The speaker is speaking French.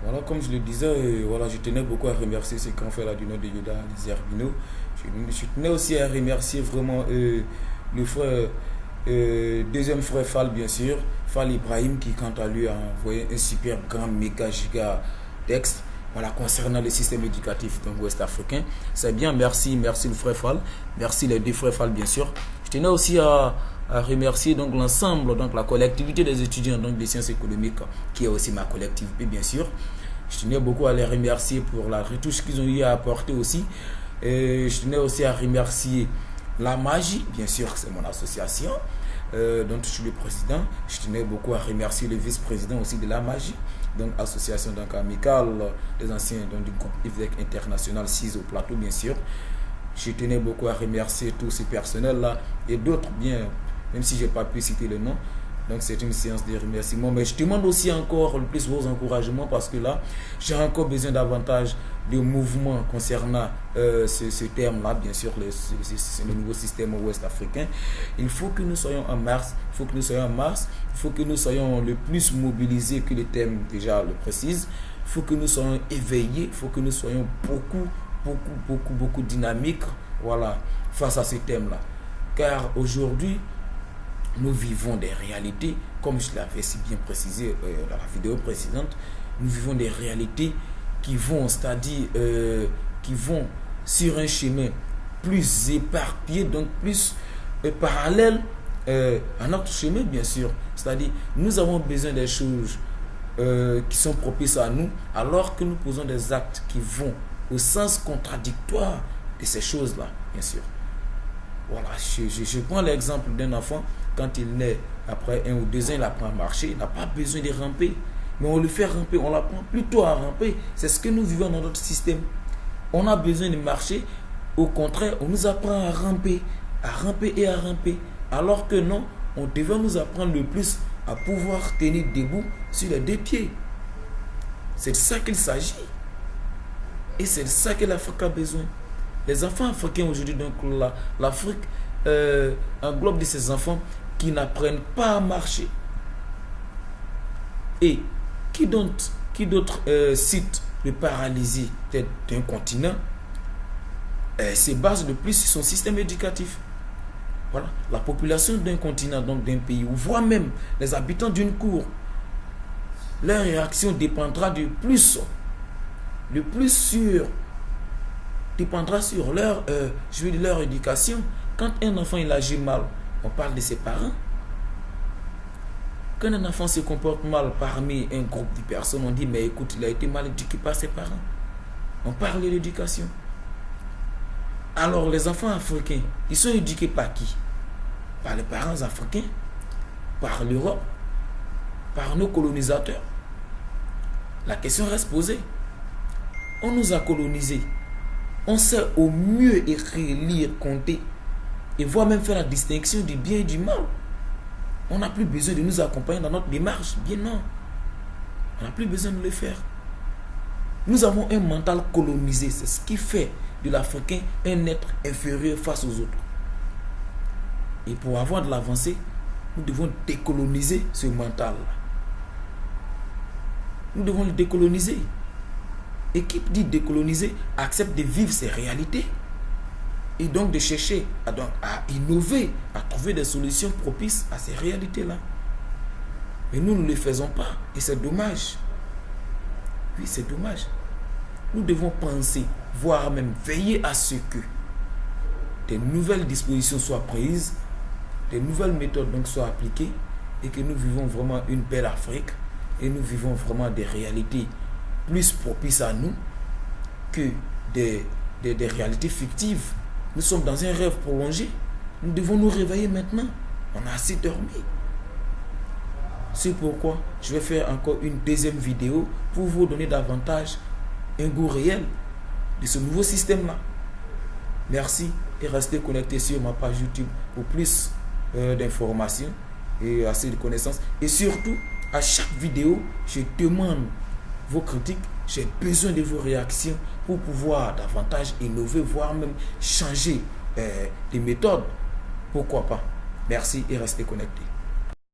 Voilà, comme je le disais, voilà, je tenais beaucoup à remercier ceux qui ont fait la du nom de Yoda, les Herbino. Je tenais aussi à remercier vraiment le frère, deuxième frère Fall, bien sûr, Fall Ibrahim, qui, quant à lui, a envoyé un super grand méga giga texte. Voilà, concernant le système éducatif donc, ouest-africain. C'est bien, merci, merci le frère Fall, merci les deux frères Fall, bien sûr. Je tenais aussi à remercier donc l'ensemble, donc la collectivité des étudiants donc des sciences économiques, qui est aussi ma collectivité, bien sûr. Je tenais beaucoup à les remercier pour la retouche qu'ils ont eu à apporter aussi. Et je tenais aussi à remercier la Magie, bien sûr, c'est mon association, dont je suis le président. Je tenais beaucoup à remercier le vice-président aussi de la Magie, donc association donc amicale des anciens donc, du groupe IVEC international 6 au plateau, bien sûr. Je tenais beaucoup à remercier tous ces personnels-là et d'autres, bien, même si je n'ai pas pu citer le nom. Donc c'est une séance de remerciements. Mais je demande aussi encore le plus vos encouragements parce que là, j'ai encore besoin davantage de mouvements concernant ce terme-là, bien sûr, le nouveau système ouest-africain. Il faut que nous soyons en mars, il faut que nous soyons le plus mobilisés que le thème déjà le précise. Il faut que nous soyons éveillés, il faut que nous soyons beaucoup dynamiques, voilà, face à ce thème-là. Car aujourd'hui, nous vivons des réalités, comme je l'avais si bien précisé dans la vidéo précédente, nous vivons des réalités qui vont, c'est-à-dire qui vont sur un chemin plus éparpillé, donc plus parallèle à notre chemin, bien sûr. C'est-à-dire, nous avons besoin des choses qui sont propices à nous, alors que nous posons des actes qui vont au sens contradictoire de ces choses-là, bien sûr. Voilà, je prends l'exemple d'un enfant. Quand il naît, après 1 ou 2 ans, il apprend à marcher, il n'a pas besoin de ramper. Mais on le fait ramper, on l'apprend plutôt à ramper. C'est ce que nous vivons dans notre système. On a besoin de marcher, au contraire, on nous apprend à ramper et à ramper. Alors que non, on devait nous apprendre le plus à pouvoir tenir debout sur les 2 pieds. C'est de ça qu'il s'agit. Et c'est de ça que l'Afrique a besoin. Les enfants africains aujourd'hui, donc l'Afrique englobe de ces enfants qui n'apprennent pas à marcher. Et qui d'autre cite le paralysie d'un continent se base de plus sur son système éducatif. Voilà, la population d'un continent, donc d'un pays, ou voire même les habitants d'une cour, leur réaction dépendra dépendra sur leur éducation. Quand un enfant il agit mal, on parle de ses parents. Quand un enfant se comporte mal parmi un groupe de personnes, on dit mais écoute, il a été mal éduqué par ses parents. On parle de l'éducation. Alors les enfants africains, ils sont éduqués par qui? Par les parents africains, par l'Europe, par nos colonisateurs. La question reste posée. On nous a colonisés. On sait au mieux écrire, lire, compter et voire même faire la distinction du bien et du mal. On n'a plus besoin de nous accompagner dans notre démarche. Bien non. On n'a plus besoin de le faire. Nous avons un mental colonisé. C'est ce qui fait de l'Africain un être inférieur face aux autres. Et pour avoir de l'avancée, nous devons décoloniser ce mental-là. Nous devons le décoloniser. Et qui dit décoloniser accepte de vivre ces réalités et donc de chercher à innover, à trouver des solutions propices à ces réalités-là. Mais nous ne le faisons pas et c'est dommage. Oui, c'est dommage. Nous devons penser, voire même veiller à ce que des nouvelles dispositions soient prises, des nouvelles méthodes donc soient appliquées et que nous vivons vraiment une belle Afrique et nous vivons vraiment des réalités plus propices à nous que des réalités fictives. Nous sommes dans un rêve prolongé. Nous devons nous réveiller maintenant. On a assez dormi. C'est pourquoi je vais faire encore une deuxième vidéo pour vous donner davantage un goût réel de ce nouveau système-là. Merci et restez connectés sur ma page YouTube pour plus d'informations et assez de connaissances. Et surtout, à chaque vidéo, je demande vos critiques, j'ai besoin de vos réactions pour pouvoir davantage innover, voire même changer les méthodes. Pourquoi pas? Merci et restez connectés.